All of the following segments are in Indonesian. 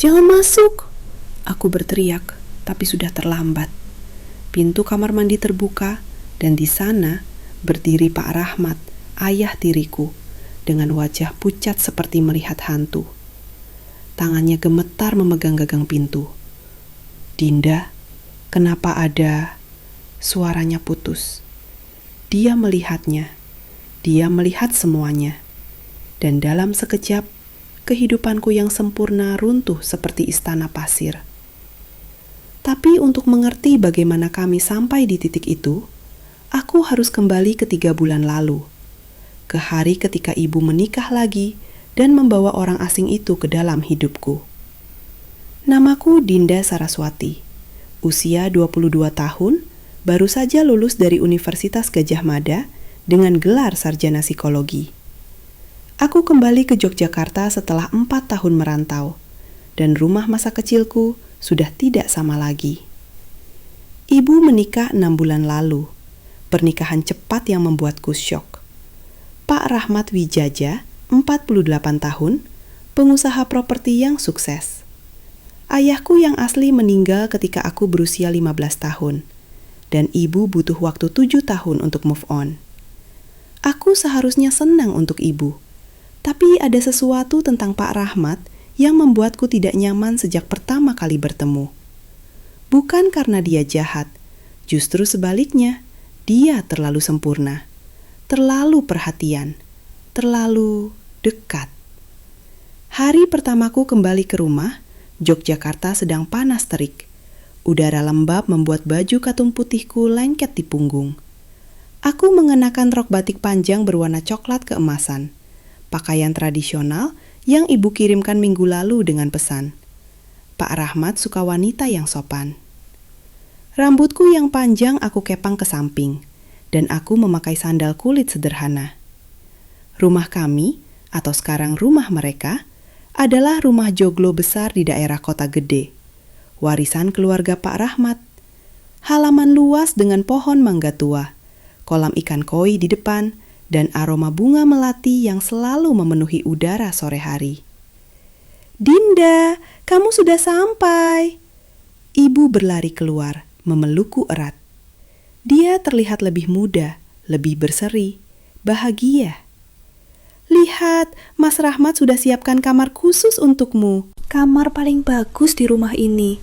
"Jangan masuk!" Aku berteriak, tapi sudah terlambat. Pintu kamar mandi terbuka, dan di sana berdiri Pak Rahmat, ayah tiriku, dengan wajah pucat seperti melihat hantu. Tangannya gemetar memegang gagang pintu. "Dinda, kenapa ada?" Suaranya putus. Dia melihatnya. Dia melihat semuanya. Dan dalam sekejap, kehidupanku yang sempurna runtuh seperti istana pasir. Tapi untuk mengerti bagaimana kami sampai di titik itu, aku harus kembali ke 3 bulan lalu. Ke hari ketika ibu menikah lagi dan membawa orang asing itu ke dalam hidupku. Namaku Dinda Saraswati. Usia 22 tahun, baru saja lulus dari Universitas Gadjah Mada dengan gelar sarjana psikologi. Aku kembali ke Yogyakarta setelah 4 tahun merantau, dan rumah masa kecilku sudah tidak sama lagi. Ibu menikah 6 bulan lalu, pernikahan cepat yang membuatku syok. Pak Rahmat Wijaja, 48 tahun, pengusaha properti yang sukses. Ayahku yang asli meninggal ketika aku berusia 15 tahun, dan ibu butuh waktu 7 tahun untuk move on. Aku seharusnya senang untuk ibu, tapi ada sesuatu tentang Pak Rahmat yang membuatku tidak nyaman sejak pertama kali bertemu. Bukan karena dia jahat, justru sebaliknya, dia terlalu sempurna, terlalu perhatian, terlalu dekat. Hari pertamaku kembali ke rumah, Yogyakarta sedang panas terik. Udara lembab membuat baju katun putihku lengket di punggung. Aku mengenakan rok batik panjang berwarna coklat keemasan, pakaian tradisional yang ibu kirimkan minggu lalu dengan pesan. Pak Rahmat suka wanita yang sopan. Rambutku yang panjang aku kepang ke samping, dan aku memakai sandal kulit sederhana. Rumah kami, atau sekarang rumah mereka, adalah rumah joglo besar di daerah kota gede. Warisan keluarga Pak Rahmat. Halaman luas dengan pohon mangga tua, kolam ikan koi di depan, dan aroma bunga melati yang selalu memenuhi udara sore hari. "Dinda, kamu sudah sampai." Ibu berlari keluar, memelukku erat. Dia terlihat lebih muda, lebih berseri, bahagia. "Lihat, Mas Rahmat sudah siapkan kamar khusus untukmu. Kamar paling bagus di rumah ini."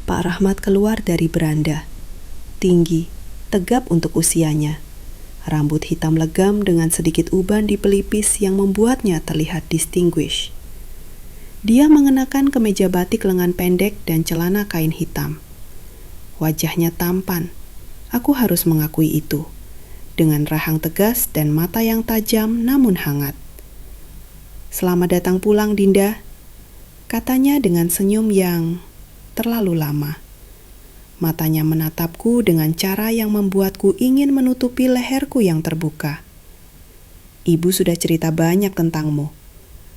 Pak Rahmat keluar dari beranda. Tinggi, tegap untuk usianya. Rambut hitam legam dengan sedikit uban di pelipis yang membuatnya terlihat distinguished. Dia mengenakan kemeja batik lengan pendek dan celana kain hitam. Wajahnya tampan, aku harus mengakui itu, dengan rahang tegas dan mata yang tajam namun hangat. "Selamat datang pulang, Dinda," katanya dengan senyum yang terlalu lama. Matanya menatapku dengan cara yang membuatku ingin menutupi leherku yang terbuka. "Ibu sudah cerita banyak tentangmu.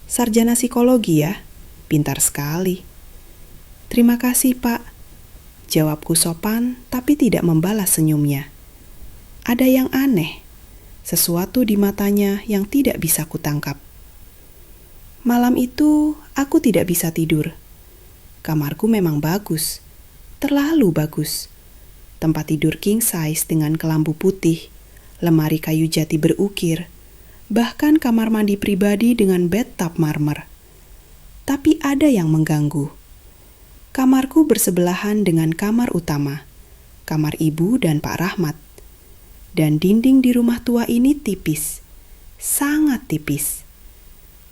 Sarjana psikologi ya? Pintar sekali." "Terima kasih, Pak," jawabku sopan tapi tidak membalas senyumnya. Ada yang aneh, sesuatu di matanya yang tidak bisa kutangkap. Malam itu aku tidak bisa tidur. Kamarku memang bagus. Terlalu bagus. Tempat tidur king size dengan kelambu putih, lemari kayu jati berukir, bahkan kamar mandi pribadi dengan bathtub marmer. Tapi ada yang mengganggu. Kamarku bersebelahan dengan kamar utama, kamar ibu dan Pak Rahmat. Dan dinding di rumah tua ini tipis, sangat tipis.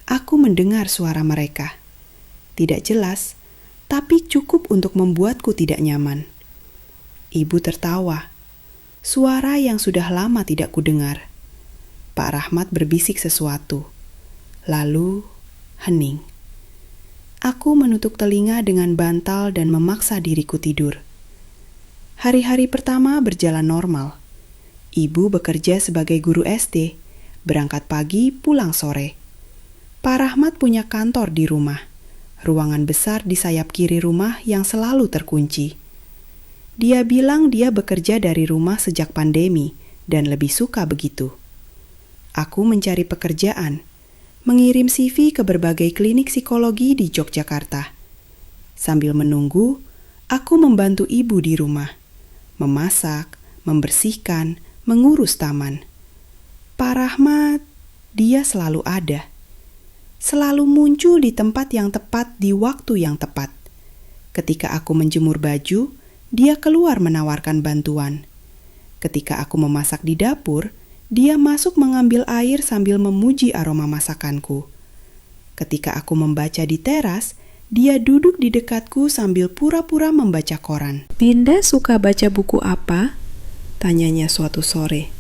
Aku mendengar suara mereka. Tidak jelas, tapi cukup untuk membuatku tidak nyaman. Ibu tertawa, suara yang sudah lama tidak kudengar. Pak Rahmat berbisik sesuatu, lalu hening. Aku menutup telinga dengan bantal dan memaksa diriku tidur. Hari-hari pertama berjalan normal. Ibu bekerja sebagai guru SD, berangkat pagi, pulang sore. Pak Rahmat punya kantor di rumah. Ruangan besar di sayap kiri rumah yang selalu terkunci. Dia bilang dia bekerja dari rumah sejak pandemi dan lebih suka begitu. Aku mencari pekerjaan, mengirim CV ke berbagai klinik psikologi di Yogyakarta. Sambil menunggu, aku membantu ibu di rumah, memasak, membersihkan, mengurus taman. Pak Rahmat, dia selalu ada. Selalu muncul di tempat yang tepat di waktu yang tepat. Ketika aku menjemur baju, dia keluar menawarkan bantuan. Ketika aku memasak di dapur, dia masuk mengambil air sambil memuji aroma masakanku. Ketika aku membaca di teras, dia duduk di dekatku sambil pura-pura membaca koran. "Dinda suka baca buku apa?" tanyanya suatu sore.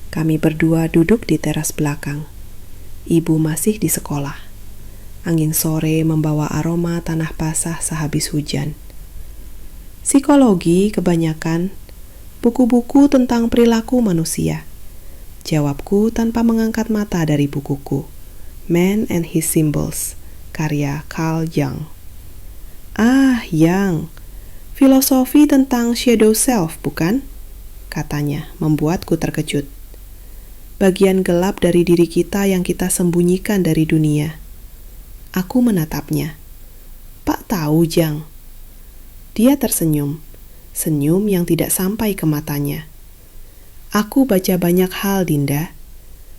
Kami berdua duduk di teras belakang. Ibu masih di sekolah. Angin sore membawa aroma tanah basah sehabis hujan. Psikologi kebanyakan, buku-buku tentang perilaku manusia. Jawabku tanpa mengangkat mata dari bukuku. Man and His Symbols, karya Carl Jung. "Ah, Jung, filosofi tentang shadow self, bukan?" katanya, membuatku terkejut. Bagian gelap dari diri kita yang kita sembunyikan dari dunia. Aku menatapnya. "Pak tahu, Jung." Dia tersenyum, senyum yang tidak sampai ke matanya. "Aku baca banyak hal, Dinda,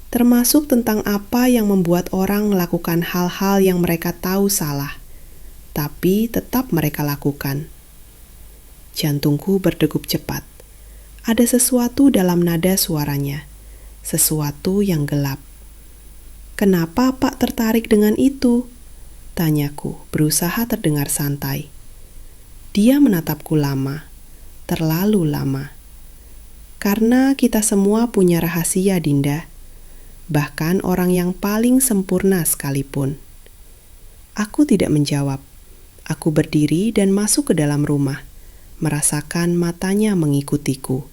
termasuk tentang apa yang membuat orang melakukan hal-hal yang mereka tahu salah, tapi tetap mereka lakukan." Jantungku berdegup cepat. Ada sesuatu dalam nada suaranya, sesuatu yang gelap. "Kenapa Pak tertarik dengan itu?" tanyaku, berusaha terdengar santai. Dia menatapku lama, terlalu lama. "Karena kita semua punya rahasia, Dinda. Bahkan orang yang paling sempurna sekalipun." Aku tidak menjawab. Aku berdiri dan masuk ke dalam rumah, merasakan matanya mengikutiku.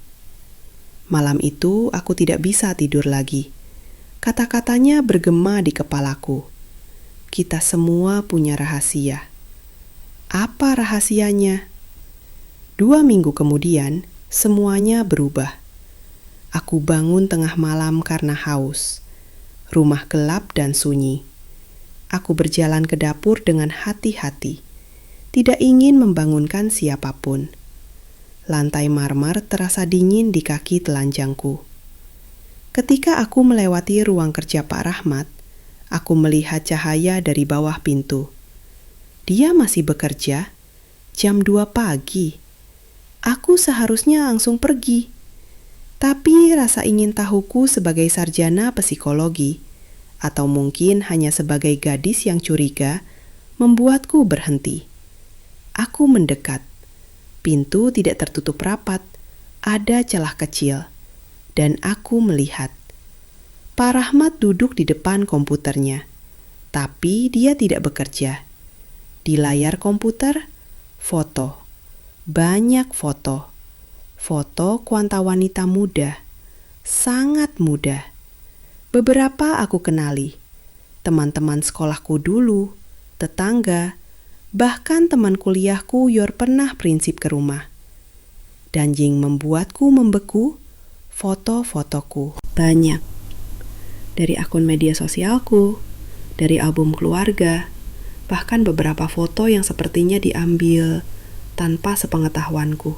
Malam itu aku tidak bisa tidur lagi. Kata-katanya bergema di kepalaku. Kita semua punya rahasia. Apa rahasianya? 2 minggu kemudian, semuanya berubah. Aku bangun tengah malam karena haus. Rumah gelap dan sunyi. Aku berjalan ke dapur dengan hati-hati, tidak ingin membangunkan siapapun. Lantai marmer terasa dingin di kaki telanjangku. Ketika aku melewati ruang kerja Pak Rahmat, aku melihat cahaya dari bawah pintu. Dia masih bekerja, jam 2 pagi. Aku seharusnya langsung pergi. Tapi rasa ingin tahuku sebagai sarjana psikologi, atau mungkin hanya sebagai gadis yang curiga, membuatku berhenti. Aku mendekat. Pintu tidak tertutup rapat, ada celah kecil, dan aku melihat. Pak Rahmat duduk di depan komputernya, tapi dia tidak bekerja. Di layar komputer, foto. Banyak foto. Foto kuanta wanita muda. Sangat muda. Beberapa aku kenali. Teman-teman sekolahku dulu, tetangga, bahkan teman kuliahku yang pernah prinsip ke rumah. Danjing membuatku membeku, foto-fotoku. Banyak. Dari akun media sosialku, dari album keluarga, bahkan beberapa foto yang sepertinya diambil tanpa sepengetahuanku.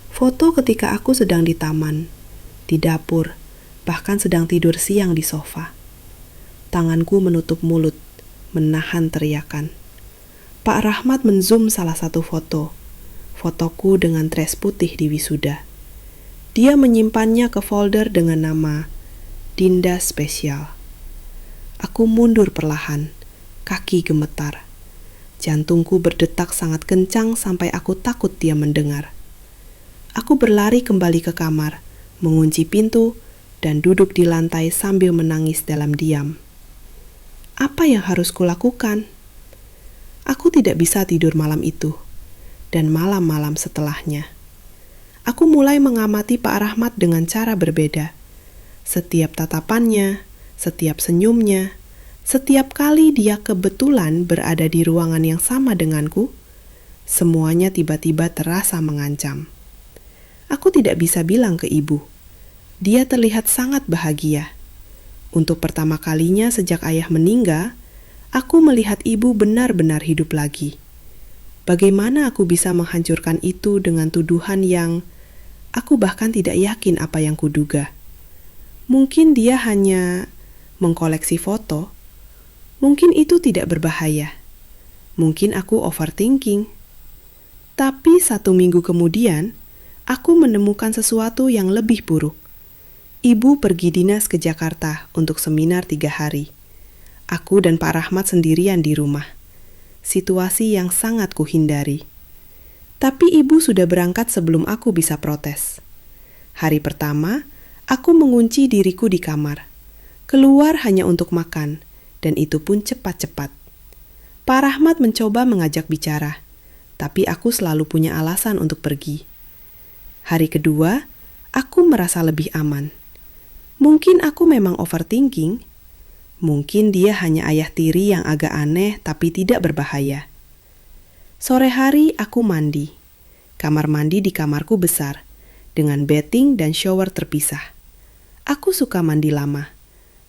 Foto ketika aku sedang di taman, di dapur, bahkan sedang tidur siang di sofa. Tanganku menutup mulut, menahan teriakan. Pak Rahmat menzoom salah satu foto, fotoku dengan dress putih di wisuda. Dia menyimpannya ke folder dengan nama Dinda Spesial. Aku mundur perlahan, kaki gemetar. Jantungku berdetak sangat kencang sampai aku takut dia mendengar. Aku berlari kembali ke kamar, mengunci pintu, dan duduk di lantai sambil menangis dalam diam. Apa yang harus kulakukan? Aku tidak bisa tidur malam itu, dan malam-malam setelahnya. Aku mulai mengamati Pak Rahmat dengan cara berbeda. Setiap tatapannya, setiap senyumnya, setiap kali dia kebetulan berada di ruangan yang sama denganku, semuanya tiba-tiba terasa mengancam. Aku tidak bisa bilang ke ibu. Dia terlihat sangat bahagia. Untuk pertama kalinya sejak ayah meninggal, aku melihat ibu benar-benar hidup lagi. Bagaimana aku bisa menghancurkan itu dengan tuduhan yang aku bahkan tidak yakin apa yang kuduga. Mungkin dia hanya mengkoleksi foto. Mungkin itu tidak berbahaya. Mungkin aku overthinking. Tapi 1 minggu kemudian, aku menemukan sesuatu yang lebih buruk. Ibu pergi dinas ke Jakarta untuk seminar 3 hari. Aku dan Pak Rahmat sendirian di rumah. Situasi yang sangat kuhindari. Tapi ibu sudah berangkat sebelum aku bisa protes. Hari pertama, aku mengunci diriku di kamar. Keluar hanya untuk makan, dan itu pun cepat-cepat. Pak Rahmat mencoba mengajak bicara, tapi aku selalu punya alasan untuk pergi. Hari kedua, aku merasa lebih aman. Mungkin aku memang overthinking. Mungkin dia hanya ayah tiri yang agak aneh tapi tidak berbahaya. Sore hari aku mandi. Kamar mandi di kamarku besar, dengan bedding dan shower terpisah. Aku suka mandi lama.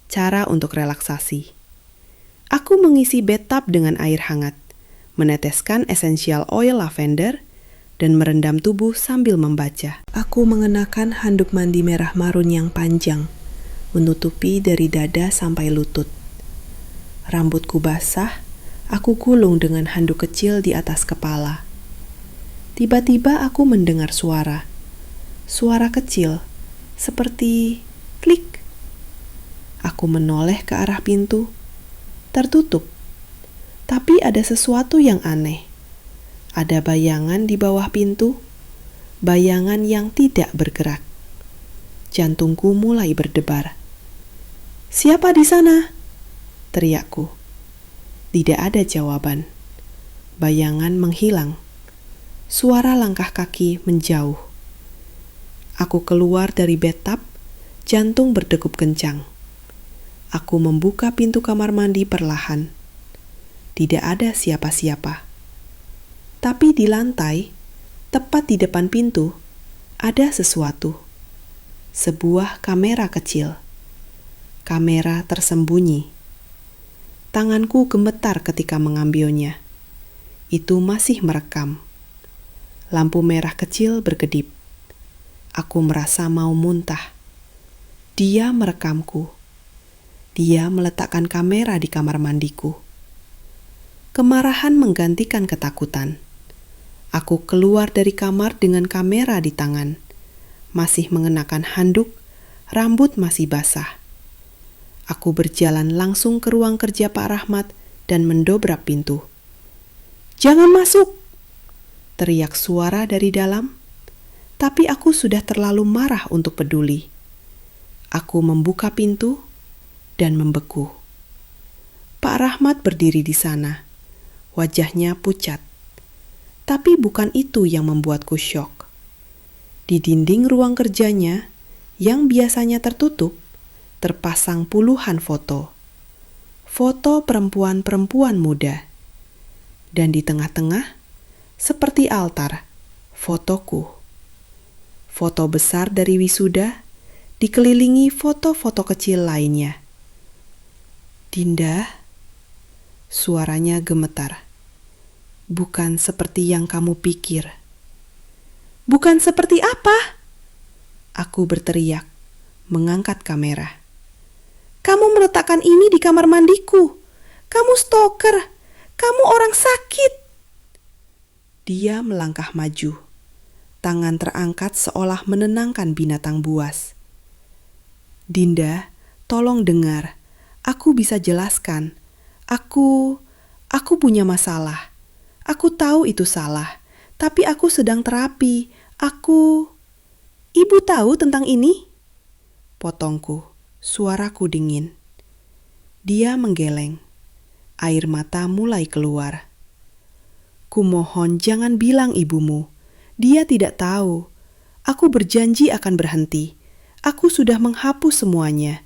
Cara untuk relaksasi. Aku mengisi bathtub dengan air hangat, meneteskan essential oil lavender, dan merendam tubuh sambil membaca. Aku mengenakan handuk mandi merah marun yang panjang, menutupi dari dada sampai lutut. Rambutku basah, aku gulung dengan handuk kecil di atas kepala. Tiba-tiba aku mendengar suara. Suara kecil, seperti klik. Aku menoleh ke arah pintu. Tertutup. Tapi ada sesuatu yang aneh. Ada bayangan di bawah pintu. Bayangan yang tidak bergerak. Jantungku mulai berdebar. "Siapa di sana?" teriakku. Tidak ada jawaban. Bayangan menghilang. Suara langkah kaki menjauh. Aku keluar dari bathtub, jantung berdegup kencang. Aku membuka pintu kamar mandi perlahan. Tidak ada siapa-siapa. Tapi di lantai, tepat di depan pintu, ada sesuatu. Sebuah kamera kecil. Kamera tersembunyi. Tanganku gemetar ketika mengambilnya. Itu masih merekam. Lampu merah kecil berkedip. Aku merasa mau muntah. Dia merekamku. Dia meletakkan kamera di kamar mandiku. Kemarahan menggantikan ketakutan. Aku keluar dari kamar dengan kamera di tangan. Masih mengenakan handuk, rambut masih basah. Aku berjalan langsung ke ruang kerja Pak Rahmat dan mendobrak pintu. "Jangan masuk!" teriak suara dari dalam. Tapi aku sudah terlalu marah untuk peduli. Aku membuka pintu dan membeku. Pak Rahmat berdiri di sana. Wajahnya pucat. Tapi bukan itu yang membuatku syok. Di dinding ruang kerjanya, yang biasanya tertutup, terpasang puluhan foto. Foto perempuan-perempuan muda. Dan di tengah-tengah, seperti altar, fotoku. Foto besar dari wisuda, dikelilingi foto-foto kecil lainnya. "Dinda," suaranya gemetar. "Bukan seperti yang kamu pikir." "Bukan seperti apa?" Aku berteriak, mengangkat kamera. "Kamu meletakkan ini di kamar mandiku. Kamu stalker. Kamu orang sakit." Dia melangkah maju. Tangan terangkat seolah menenangkan binatang buas. "Dinda, tolong dengar. Aku bisa jelaskan. Aku punya masalah. Aku tahu itu salah. Tapi aku sedang terapi. Ibu tahu tentang ini?" Potongku, suaraku dingin. Dia menggeleng. Air mata mulai keluar. "Kumohon jangan bilang ibumu. Dia tidak tahu. Aku berjanji akan berhenti. Aku sudah menghapus semuanya."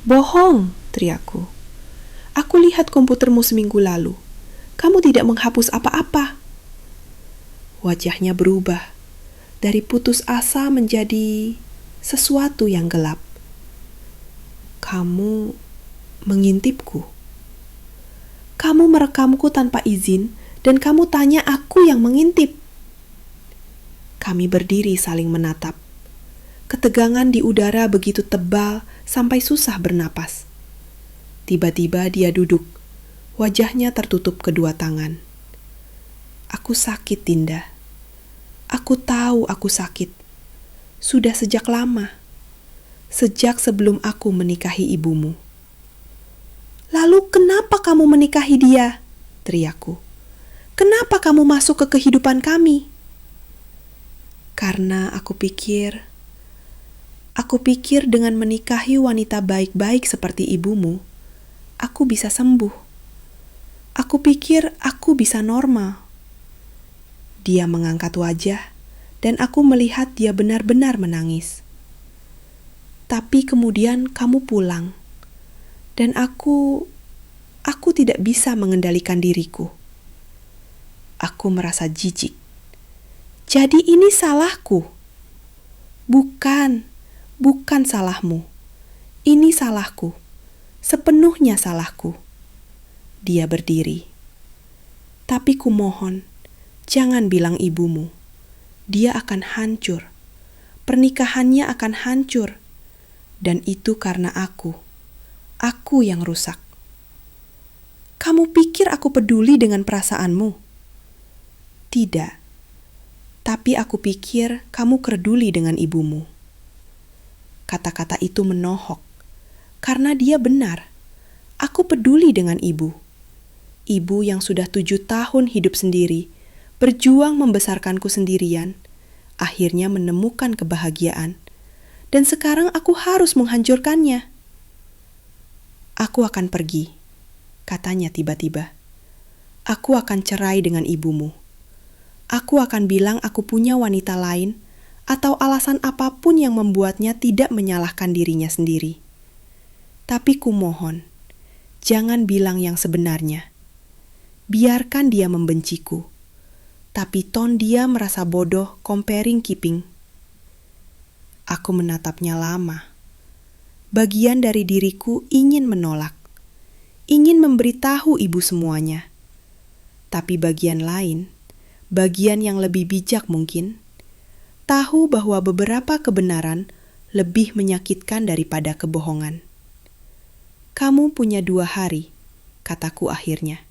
"Bohong," teriakku. "Aku lihat komputermu seminggu lalu. Kamu tidak menghapus apa-apa." Wajahnya berubah. Dari putus asa menjadi sesuatu yang gelap. Kamu mengintipku. Kamu merekamku tanpa izin dan kamu tanya aku yang mengintip. Kami berdiri saling menatap. Ketegangan di udara begitu tebal sampai susah bernapas. Tiba-tiba dia duduk, wajahnya tertutup kedua tangan. Aku sakit, Dinda. Aku tahu aku sakit. Sudah sejak lama. Sejak sebelum aku menikahi ibumu. Lalu kenapa kamu menikahi dia? Teriakku. Kenapa kamu masuk ke kehidupan kami? Karena aku pikir dengan menikahi wanita baik-baik seperti ibumu, aku bisa sembuh. Aku pikir aku bisa normal. Dia mengangkat wajah, dan aku melihat dia benar-benar menangis. Tapi kemudian kamu pulang, dan aku tidak bisa mengendalikan diriku. Aku merasa jijik. Jadi ini salahku. Bukan salahmu. Ini salahku. Sepenuhnya salahku. Dia berdiri. Tapi kumohon, jangan bilang ibumu. Dia akan hancur. Pernikahannya akan hancur. Dan itu karena aku yang rusak. Kamu pikir aku peduli dengan perasaanmu? Tidak. Tapi aku pikir kamu peduli dengan ibumu. Kata-kata itu menohok. Karena dia benar. Aku peduli dengan ibu. Ibu yang sudah 7 tahun hidup sendiri, berjuang membesarkanku sendirian, akhirnya menemukan kebahagiaan. Dan sekarang aku harus menghancurkannya. Aku akan pergi, katanya tiba-tiba. Aku akan cerai dengan ibumu. Aku akan bilang aku punya wanita lain atau alasan apapun yang membuatnya tidak menyalahkan dirinya sendiri. Tapi kumohon, jangan bilang yang sebenarnya. Biarkan dia membenciku. Tapi ton dia merasa bodoh comparing keeping. Aku menatapnya lama. Bagian dari diriku ingin menolak. Ingin memberitahu ibu semuanya. Tapi bagian lain, bagian yang lebih bijak mungkin, tahu bahwa beberapa kebenaran lebih menyakitkan daripada kebohongan. Kamu punya 2 hari, kataku akhirnya.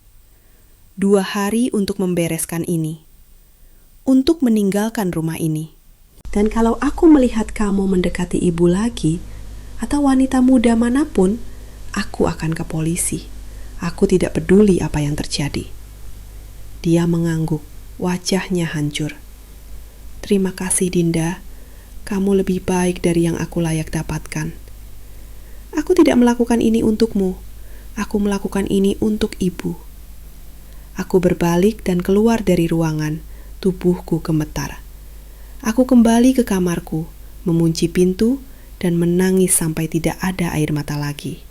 2 hari untuk membereskan ini. Untuk meninggalkan rumah ini. Dan kalau aku melihat kamu mendekati ibu lagi, atau wanita muda manapun, aku akan ke polisi. Aku tidak peduli apa yang terjadi. Dia mengangguk, wajahnya hancur. Terima kasih, Dinda. Kamu lebih baik dari yang aku layak dapatkan. Aku tidak melakukan ini untukmu. Aku melakukan ini untuk ibu. Aku berbalik dan keluar dari ruangan, tubuhku gemetar. Aku kembali ke kamarku, mengunci pintu, dan menangis sampai tidak ada air mata lagi.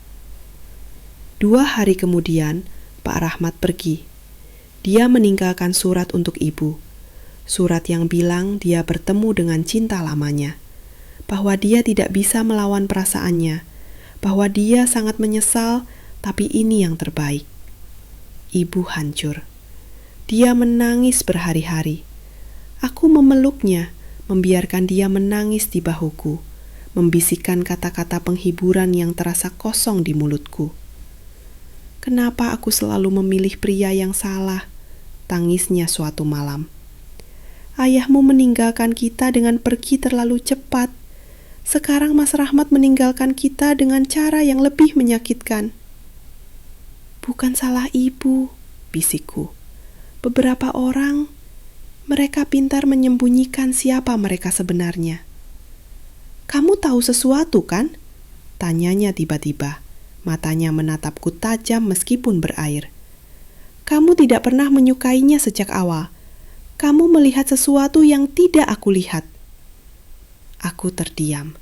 2 hari kemudian, Pak Rahmat pergi. Dia meninggalkan surat untuk ibu. Surat yang bilang dia bertemu dengan cinta lamanya, bahwa dia tidak bisa melawan perasaannya, bahwa dia sangat menyesal, tapi ini yang terbaik. Ibu hancur. Dia menangis berhari-hari. Aku memeluknya, membiarkan dia menangis di bahuku, membisikkan kata-kata penghiburan yang terasa kosong di mulutku. Kenapa aku selalu memilih pria yang salah? Tangisnya suatu malam. Ayahmu meninggalkan kita dengan pergi terlalu cepat. Sekarang Mas Rahmat meninggalkan kita dengan cara yang lebih menyakitkan. Bukan salah ibu, bisikku. Beberapa orang, mereka pintar menyembunyikan siapa mereka sebenarnya. Kamu tahu sesuatu kan? Tanyanya tiba-tiba. Matanya menatapku tajam meskipun berair. Kamu tidak pernah menyukainya sejak awal. Kamu melihat sesuatu yang tidak aku lihat. Aku terdiam.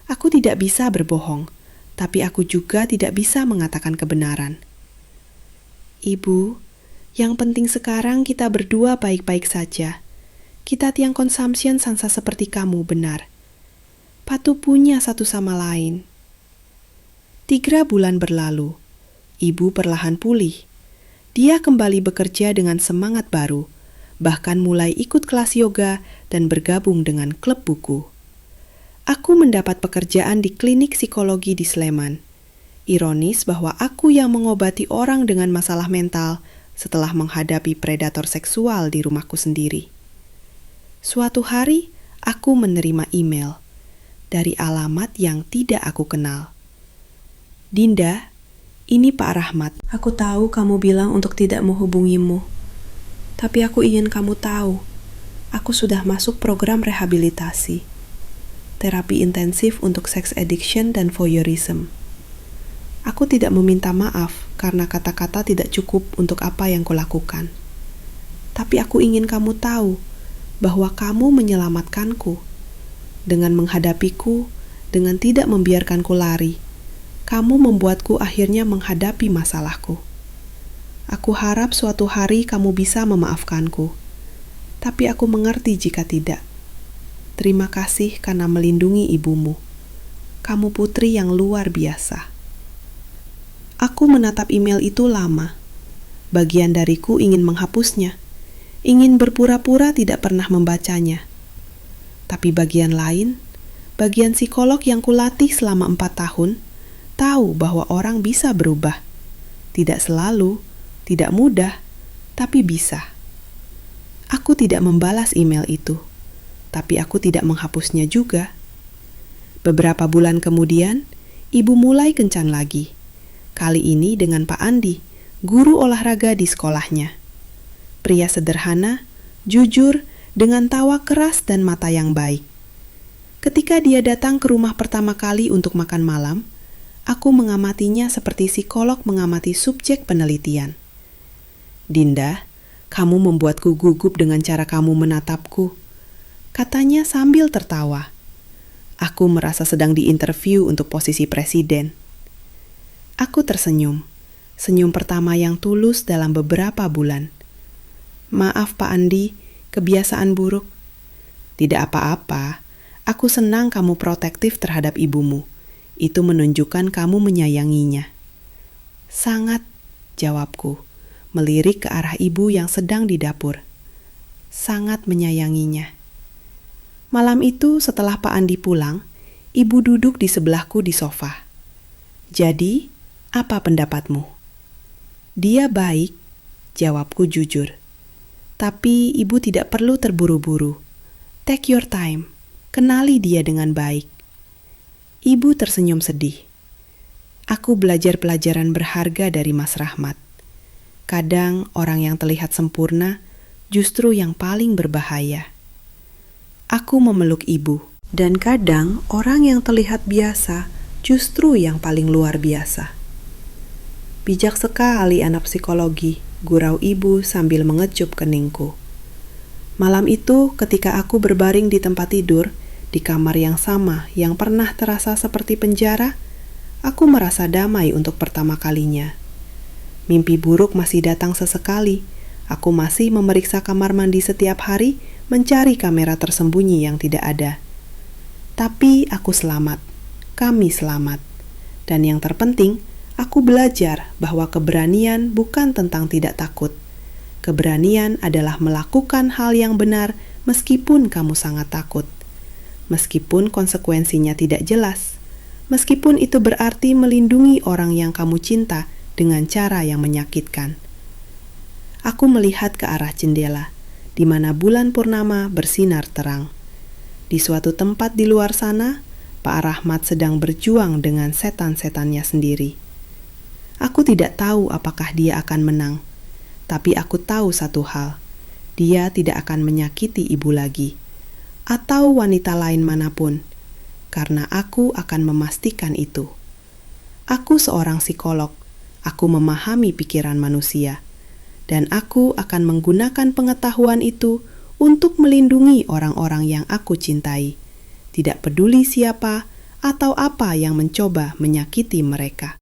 Aku tidak bisa berbohong, tapi aku juga tidak bisa mengatakan kebenaran. Ibu, yang penting sekarang kita berdua baik-baik saja. Kita tiang consumption sansa seperti kamu, benar. Patu punya satu sama lain. 3 bulan berlalu. Ibu perlahan pulih. Dia kembali bekerja dengan semangat baru, bahkan mulai ikut kelas yoga dan bergabung dengan klub buku. Aku mendapat pekerjaan di klinik psikologi di Sleman. Ironis bahwa aku yang mengobati orang dengan masalah mental setelah menghadapi predator seksual di rumahku sendiri. Suatu hari, aku menerima email dari alamat yang tidak aku kenal. Dinda, ini Pak Rahmat. Aku tahu kamu bilang untuk tidak menghubungimu. Tapi aku ingin kamu tahu, aku sudah masuk program rehabilitasi. Terapi intensif untuk sex addiction dan voyeurism. Aku tidak meminta maaf karena kata-kata tidak cukup untuk apa yang kulakukan. Tapi aku ingin kamu tahu bahwa kamu menyelamatkanku. Dengan menghadapiku, dengan tidak membiarkanku lari, kamu membuatku akhirnya menghadapi masalahku. Aku harap suatu hari kamu bisa memaafkanku, tapi aku mengerti jika tidak. Terima kasih karena melindungi ibumu. Kamu putri yang luar biasa. Aku menatap email itu lama. Bagian dariku ingin menghapusnya, ingin berpura-pura tidak pernah membacanya. Tapi bagian lain, bagian psikolog yang kulatih selama 4 tahun, tahu bahwa orang bisa berubah. Tidak selalu, tidak mudah, tapi bisa. Aku tidak membalas email itu, tapi aku tidak menghapusnya juga. Beberapa bulan kemudian, ibu mulai kencan lagi. Kali ini dengan Pak Andi, guru olahraga di sekolahnya. Pria sederhana, jujur, dengan tawa keras dan mata yang baik. Ketika dia datang ke rumah pertama kali untuk makan malam, aku mengamatinya seperti psikolog mengamati subjek penelitian. Dinda, kamu membuatku gugup dengan cara kamu menatapku, katanya sambil tertawa. Aku merasa sedang diinterview untuk posisi presiden. Aku tersenyum, senyum pertama yang tulus dalam beberapa bulan. Maaf Pak Andi, kebiasaan buruk. Tidak apa-apa, aku senang kamu protektif terhadap ibumu. Itu menunjukkan kamu menyayanginya. Sangat, jawabku, melirik ke arah ibu yang sedang di dapur. Sangat menyayanginya. Malam itu setelah Pak Andi pulang, ibu duduk di sebelahku di sofa. Jadi, apa pendapatmu? Dia baik, jawabku jujur. Tapi ibu tidak perlu terburu-buru. Take your time, kenali dia dengan baik. Ibu tersenyum sedih. Aku belajar pelajaran berharga dari Mas Rahmat. Kadang orang yang terlihat sempurna justru yang paling berbahaya. Aku memeluk ibu, dan kadang orang yang terlihat biasa justru yang paling luar biasa. Bijak sekali anak psikologi, gurau ibu sambil mengecup keningku. Malam itu ketika aku berbaring di tempat tidur, di kamar yang sama yang pernah terasa seperti penjara, aku merasa damai untuk pertama kalinya. Mimpi buruk masih datang sesekali. Aku masih memeriksa kamar mandi setiap hari, mencari kamera tersembunyi yang tidak ada. Tapi aku selamat, kami selamat. Dan yang terpenting, aku belajar bahwa keberanian bukan tentang tidak takut. Keberanian adalah melakukan hal yang benar meskipun kamu sangat takut. Meskipun konsekuensinya tidak jelas. Meskipun itu berarti melindungi orang yang kamu cinta dengan cara yang menyakitkan. Aku melihat ke arah jendela, di mana bulan purnama bersinar terang. Di suatu tempat di luar sana, Pak Rahmat sedang berjuang dengan setan-setannya sendiri. Aku tidak tahu apakah dia akan menang, tapi aku tahu satu hal, dia tidak akan menyakiti ibu lagi, atau wanita lain manapun, karena aku akan memastikan itu. Aku seorang psikolog, aku memahami pikiran manusia, dan aku akan menggunakan pengetahuan itu untuk melindungi orang-orang yang aku cintai, tidak peduli siapa atau apa yang mencoba menyakiti mereka.